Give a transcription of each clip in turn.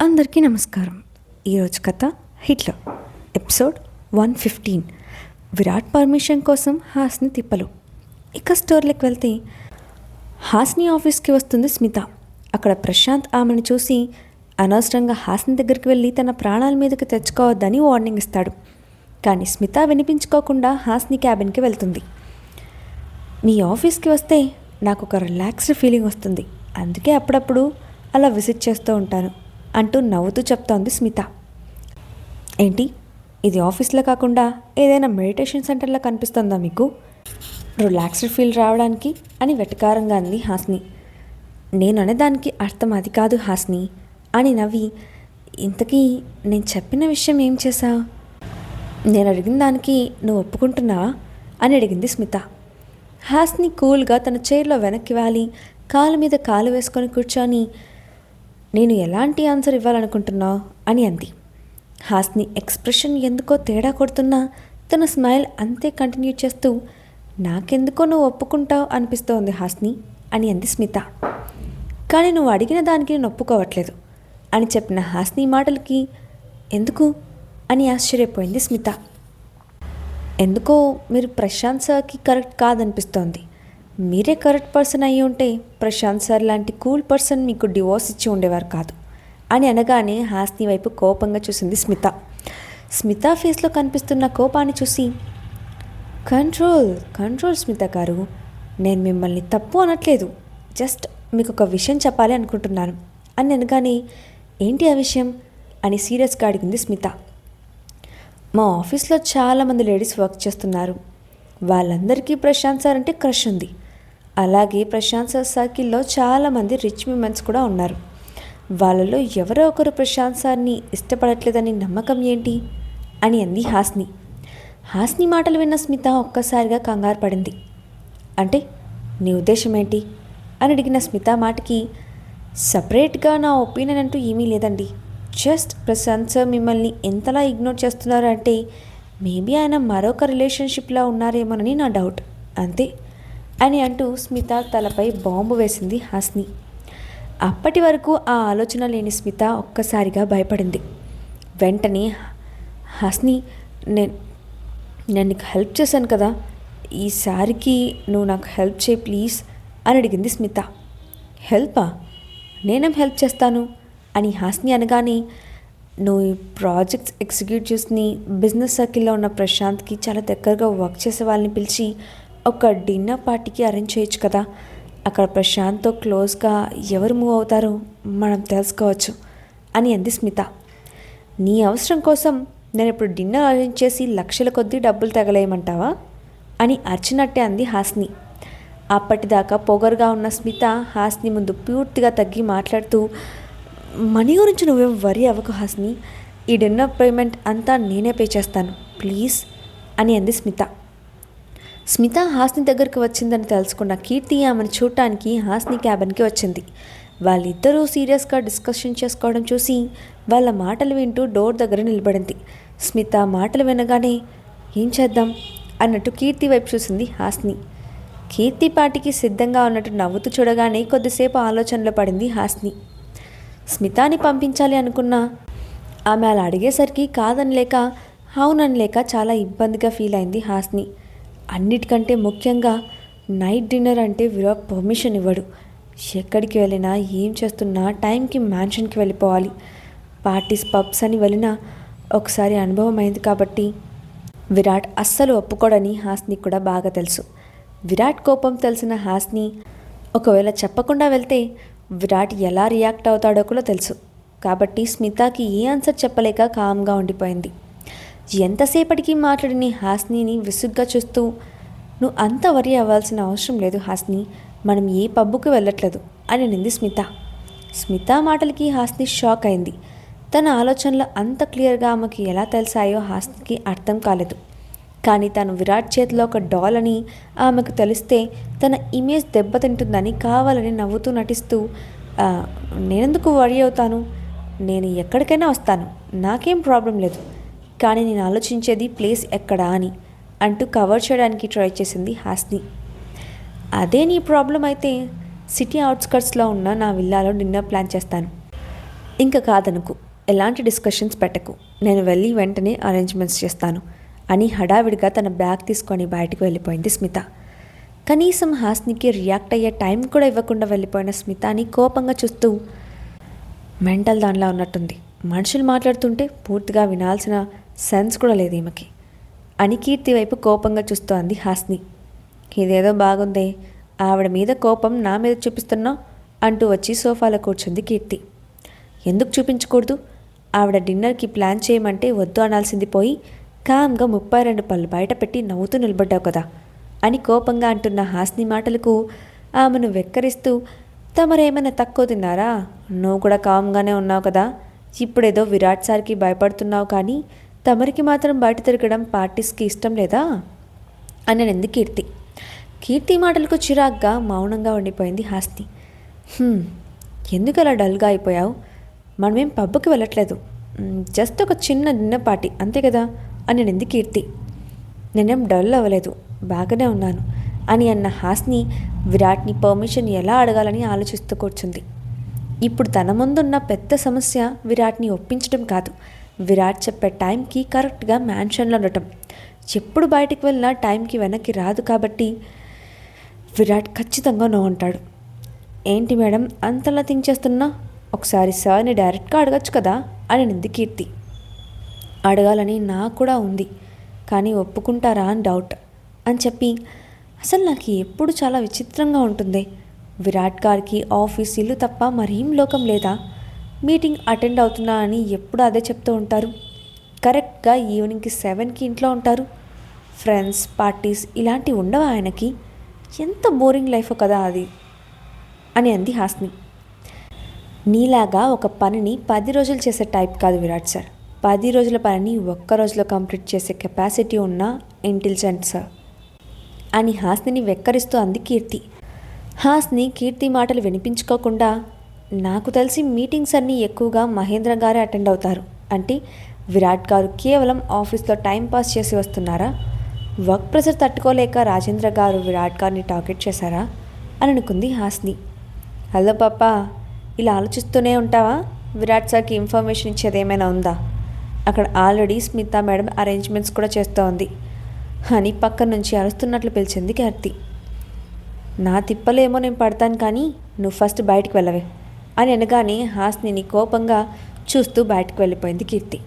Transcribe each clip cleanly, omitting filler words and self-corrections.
అందరికీ నమస్కారం. ఈరోజు కథ హిట్లర్ ఎపిసోడ్ 115. విరాట్ పర్మిషన్ కోసం హాస్ని తిప్పలు. ఇక స్టోర్లోకి వెళ్తే హాస్ని ఆఫీస్కి వస్తుంది స్మిత. అక్కడ ప్రశాంత్ ఆమెను చూసి అనవసరంగా హాస్ని దగ్గరికి వెళ్ళి తన ప్రాణాల మీదకి తెచ్చుకోవద్దని వార్నింగ్ ఇస్తాడు. కానీ స్మిత వినిపించుకోకుండా హాస్ని క్యాబిన్కి వెళ్తుంది. మీ ఆఫీస్కి వస్తే నాకు ఒక రిలాక్స్డ్ ఫీలింగ్ వస్తుంది, అందుకే అప్పుడప్పుడు అలా విజిట్ చేస్తూ ఉంటాను అంటూ నవ్వుతూ చెప్తోంది స్మిత. ఏంటి, ఇది ఆఫీస్లో కాకుండా ఏదైనా మెడిటేషన్ సెంటర్లో కనిపిస్తుందా మీకు రిలాక్స్డ్ ఫీల్ రావడానికి అని వెటకారంగా అంది హాస్ని. నేను అనేదానికి అర్థం అది కాదు హాస్ని అని నవ్వి, ఇంతకీ నేను చెప్పిన విషయం ఏం చేశా, నేను అడిగిన దానికి నువ్వు ఒప్పుకుంటున్నావా అని అడిగింది స్మిత. హాస్ని కూల్గా తన చైర్లో వెనక్కి వాలి కాలు మీద కాలు వేసుకొని కూర్చొని, నేను ఎలాంటి ఆన్సర్ ఇవ్వాలనుకుంటున్నావు అని అంది. హాస్ని ఎక్స్ప్రెషన్ ఎందుకో తేడా కొడుతున్నా తన స్మైల్ అంతే కంటిన్యూ చేస్తూ, నాకెందుకో నువ్వు ఒప్పుకుంటావు అనిపిస్తోంది హాస్ని అని అంది స్మిత. కానీ నువ్వు అడిగిన దానికి నేను ఒప్పుకోవట్లేదు అని చెప్పిన హాస్ని మాటలకి ఎందుకు అని ఆశ్చర్యపోయింది స్మిత. ఎందుకో మీరు ప్రశాంత్ సార్కి కరెక్ట్ కాదనిపిస్తోంది. మీరే కరెక్ట్ పర్సన్ అయ్యి ఉంటే ప్రశాంత్ సార్ లాంటి కూల్ పర్సన్ మీకు డివోర్స్ ఇచ్చి ఉండేవారు కాదు అని అనగానే హాస్ని వైపు కోపంగా చూసింది స్మిత. స్మిత ఫేస్లో కనిపిస్తున్న కోపాన్ని చూసి, కంట్రోల్ స్మిత గారు, నేను మిమ్మల్ని తప్పు అనట్లేదు, జస్ట్ మీకు ఒక విషయం చెప్పాలి అనుకుంటున్నాను అని అనగానే, ఏంటి ఆ విషయం అని సీరియస్గా అడిగింది స్మిత. మా ఆఫీస్లో చాలామంది లేడీస్ వర్క్ చేస్తున్నారు. వాళ్ళందరికీ ప్రశాంత్ సార్ అంటే క్రష్ ఉంది. అలాగే ప్రశాంత్ సార్ సర్కిల్లో చాలామంది రిచ్ విమెన్స్ కూడా ఉన్నారు. వాళ్ళలో ఎవరో ఒకరు ప్రశాంత్ సార్ని ఇష్టపడట్లేదని నమ్మకం ఏంటి అని అంది హాస్ని. హాస్ని మాటలు విన్న స్మిత ఒక్కసారిగా కంగారు పడింది. అంటే నీ ఉద్దేశం ఏంటి అని అడిగిన స్మిత మాటకి, సపరేట్గా నా ఒపీనియన్ అంటూ ఏమీ లేదండి, జస్ట్ ప్రశాంత్ సార్ మిమ్మల్ని ఎంతలా ఇగ్నోర్ చేస్తున్నారు అంటే మేబీ ఆయన మరొక రిలేషన్షిప్లో ఉన్నారేమోనని నా డౌట్, అంతే అని అంటూ స్మిత తలపై బాంబు వేసింది హాస్ని. అప్పటి వరకు ఆ ఆలోచన లేని స్మిత ఒక్కసారిగా భయపడింది. వెంటనే, హాస్ని, నేను నీకు హెల్ప్ చేశాను కదా, ఈసారికి నువ్వు నాకు హెల్ప్ చేయి ప్లీజ్ అని అడిగింది స్మిత. హెల్పా? నేనేం హెల్ప్ చేస్తాను అని హాస్ని అనగానే, నువ్వు ఈ ప్రాజెక్ట్స్ ఎగ్జిక్యూటివ్స్ని బిజినెస్ సర్కిల్లో ఉన్న ప్రశాంత్కి చాలా దగ్గరగా వర్క్ చేసే వాళ్ళని పిలిచి ఒక డిన్నర్ పార్టీకి అరేంజ్ చేయొచ్చు కదా, అక్కడ ప్రశాంత్తో క్లోజ్గా ఎవరు మూవ్ అవుతారో మనం తెలుసుకోవచ్చు అని అంది స్మిత. నీ అవసరం కోసం నేను ఇప్పుడు డిన్నర్ అరేంజ్ చేసి లక్షల కొద్దీ డబ్బులు తగలేయమంటావా అని అర్చినట్టే అంది హాస్ని. అప్పటిదాకా పొగరుగా ఉన్న స్మిత హాస్ని ముందు పూర్తిగా తగ్గి మాట్లాడుతూ, మనీ గురించి నువ్వేం వరీ అవ్వకు హాస్ని, ఈ డిన్నర్ పేమెంట్ అంతా నేనే పే చేస్తాను ప్లీజ్ అని అంది స్మిత. స్మిత హాస్ని దగ్గరికి వచ్చిందని తెలుసుకున్న కీర్తి ఆమెను చూడటానికి హాస్ని క్యాబిన్కి వచ్చింది. వాళ్ళిద్దరూ సీరియస్గా డిస్కషన్ చేసుకోవడం చూసి వాళ్ళ మాటలు వింటూ డోర్ దగ్గర నిలబడింది. స్మిత మాటలు వినగానే, ఏం చేద్దాం అన్నట్టు కీర్తి వైపు చూసింది హాస్ని. కీర్తి పాటికి సిద్ధంగా ఉన్నట్టు నవ్వుతూ చూడగానే కొద్దిసేపు ఆలోచనలో పడింది హాస్ని. స్మితాని పంపించాలి అనుకున్నా ఆమె అలా అడిగేసరికి కాదనిలేక అవుననిలేక చాలా ఇబ్బందిగా ఫీల్ అయింది హాస్ని. అన్నిటికంటే ముఖ్యంగా నైట్ డిన్నర్ అంటే విరాట్ పర్మిషన్ ఇవ్వడు. ఎక్కడికి వెళ్ళినా ఏం చేస్తున్నా టైంకి మ్యాన్షన్కి వెళ్ళిపోవాలి. పార్టీస్ పబ్స్ అని వెళ్ళినా ఒకసారి అనుభవం అయింది కాబట్టి విరాట్ అస్సలు ఒప్పుకోడని హాస్ని కూడా బాగా తెలుసు. విరాట్ కోపం తెలిసిన హాస్ని ఒకవేళ చెప్పకుండా వెళ్తే విరాట్ ఎలా రియాక్ట్ అవుతాడో కూడా తెలుసు. కాబట్టి స్మితకి ఏ ఆన్సర్ చెప్పలేక కామ్గా ఉండిపోయింది. ఎంతసేపటికి మాట్లాడిన హాస్నీని విసుగ్గా చూస్తూ, నువ్వు అంత వరి అవ్వాల్సిన అవసరం లేదు హాస్ని, మనం ఏ పబ్బుకి వెళ్ళట్లేదు అని నింది స్మిత. స్మిత మాటలకి హాస్ని షాక్ అయింది. తన ఆలోచనలు అంత క్లియర్గా ఆమెకి ఎలా తెలిసాయో హాస్నికి అర్థం కాలేదు. కానీ తను విరాట్ చేతిలో ఒక డాల్ అని ఆమెకు తెలిస్తే తన ఇమేజ్ దెబ్బతింటుందని కావాలని నవ్వుతూ నటిస్తూ, నేనెందుకు వరి అవుతాను, నేను ఎక్కడికైనా వస్తాను, నాకేం ప్రాబ్లం లేదు, కానీ నేను ఆలోచించేది ప్లేస్ ఎక్కడా అని అంటూ కవర్ చేయడానికి ట్రై చేసింది హాస్ని. అదే నీ ప్రాబ్లం అయితే సిటీ అవుట్స్కట్స్లో ఉన్న నా విల్లాలో డిన్నర్ ప్లాన్ చేస్తాను. ఇంకా కాదనుకు, ఎలాంటి డిస్కషన్స్ పెట్టకు, నేను వెళ్ళి వెంటనే అరేంజ్మెంట్స్ చేస్తాను అని హడావిడిగా తన బ్యాగ్ తీసుకొని బయటకు వెళ్ళిపోయింది స్మిత. కనీసం హాస్నికి రియాక్ట్ అయ్యే టైం కూడా ఇవ్వకుండా వెళ్ళిపోయిన స్మితని కోపంగా చూస్తూ, మెంటల్ దానిలా ఉన్నట్టుంది, మనుషులు మాట్లాడుతుంటే పూర్తిగా వినాల్సిన సెన్స్ కూడా లేదు ఈమెకి అని కీర్తి వైపు కోపంగా చూస్తూ అంది హాస్ని. ఇదేదో బాగుందే, ఆవిడ మీద కోపం నా మీద చూపిస్తున్నావు అంటూ వచ్చి సోఫాలో కూర్చుంది కీర్తి. ఎందుకు చూపించకూడదు, ఆవిడ డిన్నర్కి ప్లాన్ చేయమంటే వద్దు అనాల్సింది పోయి కామ్గా 32 పళ్ళు బయట పెట్టి నవ్వుతూ నిలబడ్డావు కదా అని కోపంగా అంటున్న హాస్ని మాటలకు ఆమెను వెక్కరిస్తూ, తమరేమైనా తక్కువ తిన్నారా, నువ్వు కూడా కామ్గానే ఉన్నావు కదా, ఇప్పుడేదో విరాట్ సార్కి భయపడుతున్నావు కానీ తమరికి మాత్రం బయట తిరగడం పార్టీస్కి ఇష్టం లేదా అని అనింది కీర్తి. కీర్తి మాటలకు చిరాగ్గా మౌనంగా ఉండిపోయింది హాస్ని. ఎందుకు అలా డల్గా అయిపోయావు, మనమేం పబ్కి వెళ్ళట్లేదు, జస్ట్ ఒక చిన్న డిన్నర్ పార్టీ అంతే కదా అని అనింది కీర్తి. నేనేం డల్ అవ్వలేదు, బాగానే ఉన్నాను అని అన్న హాస్ని విరాట్ని పర్మిషన్ ఎలా అడగాలని ఆలోచిస్తూ కూర్చుంది. ఇప్పుడు తన ముందున్న పెద్ద సమస్య విరాట్ని ఒప్పించడం కాదు, విరాట్ చెప్పే టైంకి కరెక్ట్గా మ్యాన్షన్లో ఉండటం. ఎప్పుడు బయటికి వెళ్ళినా టైంకి వెనక్కి రాదు కాబట్టి విరాట్ ఖచ్చితంగా నో అంటాడు. ఏంటి మేడం అంతలా థింక్ చేస్తున్నా, ఒకసారి సార్ని డైరెక్ట్గా అడగచ్చు కదా అని అనింది కీర్తి. అడగాలని నాకు కూడా ఉంది కానీ ఒప్పుకుంటారా అని డౌట్ అని చెప్పి, అసలు నాకు ఎప్పుడు చాలా విచిత్రంగా ఉంటుంది, విరాట్ గారికి ఆఫీస్ ఇల్లు తప్ప మరేం లోకం లేదా, మీటింగ్ అటెండ్ అవుతున్నా అని ఎప్పుడు అదే చెప్తూ ఉంటారు, కరెక్ట్గా ఈవినింగ్కి 7కి ఇంట్లో ఉంటారు, ఫ్రెండ్స్ పార్టీస్ ఇలాంటివి ఉండవు ఆయనకి, ఎంత బోరింగ్ లైఫ్ కదా అది అని అంది హాస్ని. నీలాగా ఒక పనిని 10 రోజులు చేసే టైప్ కాదు విరాట్ సార్, 10 రోజుల పనిని ఒక్క రోజులో కంప్లీట్ చేసే కెపాసిటీ ఉన్న ఇంటెలిజెంట్ సార్ అని హాస్నిని వెక్కరిస్తూ అంది కీర్తి. హాస్ని కీర్తి మాటలు వినిపించుకోకుండా, నాకు తెలిసి మీటింగ్స్ అన్నీ ఎక్కువగా మహేంద్ర గారే అటెండ్ అవుతారు, అంటే విరాట్ గారు కేవలం ఆఫీస్లో టైంపాస్ చేసి వస్తున్నారా, వర్క్ ప్రెషర్ తట్టుకోలేక రాజేంద్ర గారు విరాట్ గారిని టార్గెట్ చేశారా అని అనుకుంది హాస్ని. హలో పాపా, ఇలా ఆలోచిస్తూనే ఉంటావా, విరాట్ సార్కి ఇన్ఫర్మేషన్ ఇచ్చేది ఏమైనా ఉందా, అక్కడ ఆల్రెడీ స్మిత మేడం అరేంజ్మెంట్స్ కూడా చేస్తూ ఉంది అని పక్క నుంచి అరుస్తున్నట్లు పిలిచింది కీర్తి. నా తిప్పలేమో నేను పడతాను కానీ నువ్వు ఫస్ట్ బయటకు వెళ్ళవే అని అనగానే హాస్నిని కోపంగా చూస్తూ బయటకు వెళ్ళిపోయింది కీర్తి.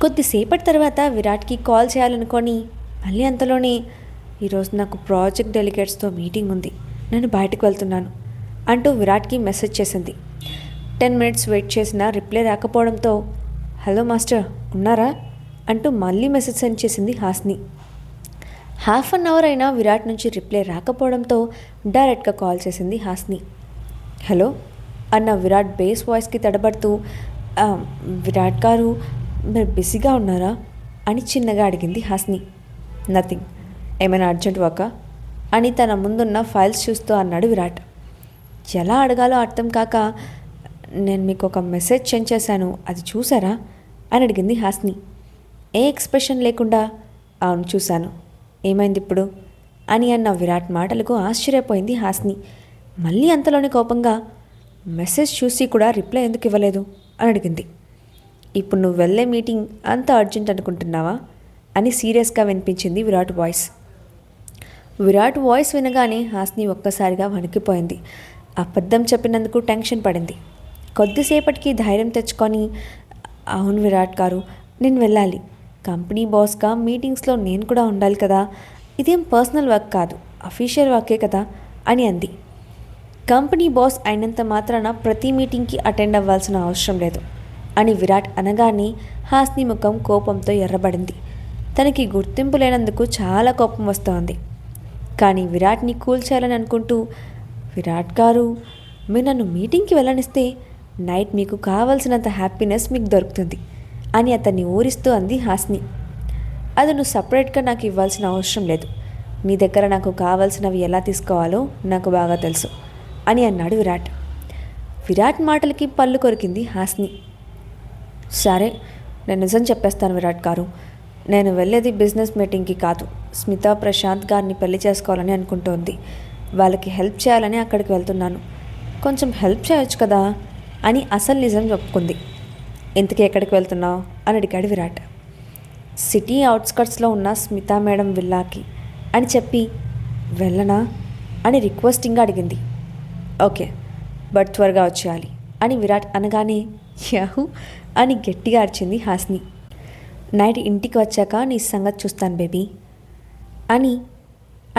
కొద్దిసేపటి తర్వాత విరాట్కి కాల్ చేయాలనుకొని, మళ్ళీ అంతలోనే ఈరోజు నాకు ప్రాజెక్ట్ డెలిగేట్స్తో మీటింగ్ ఉంది, నేను బయటకు వెళ్తున్నాను అంటూ విరాట్కి మెసేజ్ చేసింది. 10 minutes వెయిట్ చేసినా రిప్లై రాకపోవడంతో, హలో మాస్టర్ ఉన్నారా అంటూ మళ్ళీ మెసేజ్ సెండ్ చేసింది హాస్ని. 1/2 hour అయినా విరాట్ నుంచి రిప్లై రాకపోవడంతో డైరెక్ట్గా కాల్ చేసింది హాస్ని. హలో అన్న విరాట్ బేస్ వాయిస్కి తడబడుతూ, విరాట్ గారు మీరు బిజీగా ఉన్నారా అని చిన్నగా అడిగింది హాస్ని. నథింగ్, ఏమైనా అర్జెంట్ వర్కా అని తన ముందున్న ఫైల్స్ చూస్తూ అన్నాడు విరాట్. ఎలా అడగాలో అర్థం కాక, నేను మీకు ఒక మెసేజ్ సెండ్ చేశాను, అది చూసారా అని అడిగింది హాస్ని. ఏ ఎక్స్ప్రెషన్ లేకుండా, అవును చూశాను, ఏమైంది ఇప్పుడు అని అన్న విరాట్ మాటలకు ఆశ్చర్యపోయింది హాస్ని. మళ్ళీ అంతలోనే కోపంగా, మెసేజ్ చూసి కూడా రిప్లై ఎందుకు ఇవ్వలేదు అని అడిగింది. ఇప్పుడు నువ్వు వెళ్ళే మీటింగ్ అంత అర్జెంట్ అనుకుంటున్నావా అని సీరియస్గా వినిపించింది విరాట్ వాయిస్. విరాట్ వాయిస్ వినగానే హాస్ని ఒక్కసారిగా వణికిపోయింది. అబద్ధం చెప్పినందుకు టెన్షన్ పడింది. కొద్దిసేపటికి ధైర్యం తెచ్చుకొని, అవును విరాట్ గారు, నేను వెళ్ళాలి, కంపెనీ బాస్గా మీటింగ్స్లో నేను కూడా ఉండాలి కదా, ఇదేం పర్సనల్ వర్క్ కాదు, అఫీషియల్ వర్కే కదా అని అంది. కంపెనీ బాస్ అయినంత మాత్రాన ప్రతి మీటింగ్కి అటెండ్ అవ్వాల్సిన అవసరం లేదు అని విరాట్ అనగానే హాస్ని ముఖం కోపంతో ఎర్రబడింది. తనకి గుర్తింపు లేనందుకు చాలా కోపం వస్తోంది. కానీ విరాట్ని కూల్ చేయాలని అనుకుంటూ, విరాట్ గారు, మీరు నన్ను మీటింగ్కి వెళ్ళనిస్తే నైట్ మీకు కావాల్సినంత హ్యాపీనెస్ మీకు దొరుకుతుంది అని అతన్ని ఊరిస్తూ అంది హాస్ని. అది నువ్వు సపరేట్గా నాకు ఇవ్వాల్సిన అవసరం లేదు, నీ దగ్గర నాకు కావాల్సినవి ఎలా తీసుకోవాలో నాకు బాగా తెలుసు అని అన్నాడు విరాట్. విరాట్ మాటలకి పళ్ళు కొరికింది హాస్ని. సరే, నేను నిజం చెప్పేస్తాను విరాట్ గారు, నేను వెళ్ళేది బిజినెస్ మీటింగ్కి కాదు, స్మిత ప్రశాంత్ గారిని పెళ్లి చేసుకోవాలని అనుకుంటోంది, వాళ్ళకి హెల్ప్ చేయాలని అక్కడికి వెళ్తున్నాను, కొంచెం హెల్ప్ చేయొచ్చు కదా అని అసలు నిజం చెప్పుకుంది. ఇంతకీ ఎక్కడికి వెళ్తున్నావు అని అడిగాడు విరాట్. సిటీ అవుట్స్కట్స్లో ఉన్న స్మితా మేడం విల్లాకి అని చెప్పి వెళ్ళనా అని రిక్వెస్టింగ్గా అడిగింది. ఓకే, బట్ త్వరగా వచ్చేయాలి అని విరాట్ అనగానే యాహూ అని గట్టిగా అరిచింది హాస్ని. నైట్ ఇంటికి వచ్చాక నీ సంగతి చూస్తాను బేబీ అని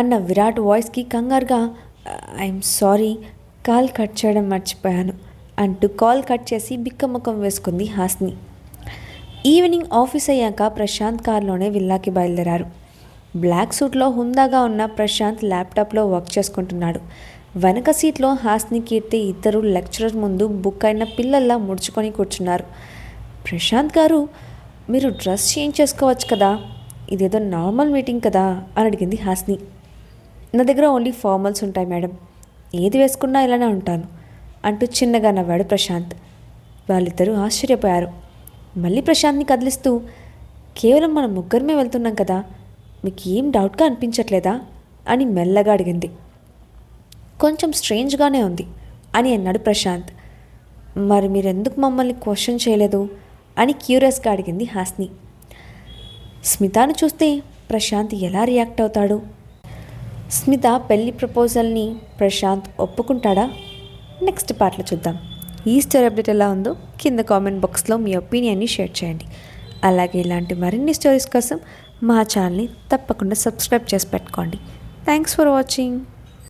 అన్న విరాట్ వాయిస్కి కంగారుగా ఐఎమ్ సారీ, కాల్ కట్ చేయడం మర్చిపోయాను అంటూ కాల్ కట్ చేసి బిక్కముఖం వేసుకుంది హాస్ని. ఈవినింగ్ ఆఫీస్ అయ్యాక ప్రశాంత్ కార్లోనే విల్లాకి బయలుదేరారు. బ్లాక్ సూట్లో హుందాగా ఉన్న ప్రశాంత్ ల్యాప్టాప్లో వర్క్ చేసుకుంటున్నాడు. వెనక సీట్లో హాస్ని, కీర్తి ఇద్దరు లెక్చరర్ ముందు బుక్ అయిన పిల్లల్లా ముడుచుకొని కూర్చున్నారు. ప్రశాంత్ గారు, మీరు డ్రెస్ చేంజ్ చేసుకోవచ్చు కదా, ఇదేదో నార్మల్ మీటింగ్ కదా అని అడిగింది హాస్ని. నా దగ్గర ఓన్లీ ఫార్మల్స్ ఉంటాయి మేడం, ఏది వేసుకున్నా ఇలానే ఉంటాను అంటూ చిన్నగా నవ్వాడు ప్రశాంత్. వాళ్ళిద్దరూ ఆశ్చర్యపోయారు. మళ్ళీ ప్రశాంత్ని కదిలిస్తూ, కేవలం మనం ముగ్గురమే వెళ్తున్నాం కదా, మీకు ఏం డౌట్గా అనిపించట్లేదా అని మెల్లగా అడిగింది. కొంచెం స్ట్రేంజ్గానే ఉంది అని అన్నాడు ప్రశాంత్. మరి మీరెందుకు మమ్మల్ని క్వశ్చన్ చేయలేదు అని క్యూరియస్గా అడిగింది హాస్ని. స్మితాను చూస్తే ప్రశాంత్ ఎలా రియాక్ట్ అవుతాడు? స్మిత పెళ్లి ప్రపోజల్ని ప్రశాంత్ ఒప్పుకుంటాడా? నెక్స్ట్ పార్ట్లో చూద్దాం. ఈ స్టోరీ అప్డేట్ ఎలా ఉందో కింద కామెంట్ బాక్స్లో మీ ఒపీనియన్ని షేర్ చేయండి. అలాగే ఇలాంటి మరిన్ని స్టోరీస్ కోసం మా ఛానల్ని తప్పకుండా సబ్స్క్రైబ్ చేసి పెట్టుకోండి. Thanks for watching.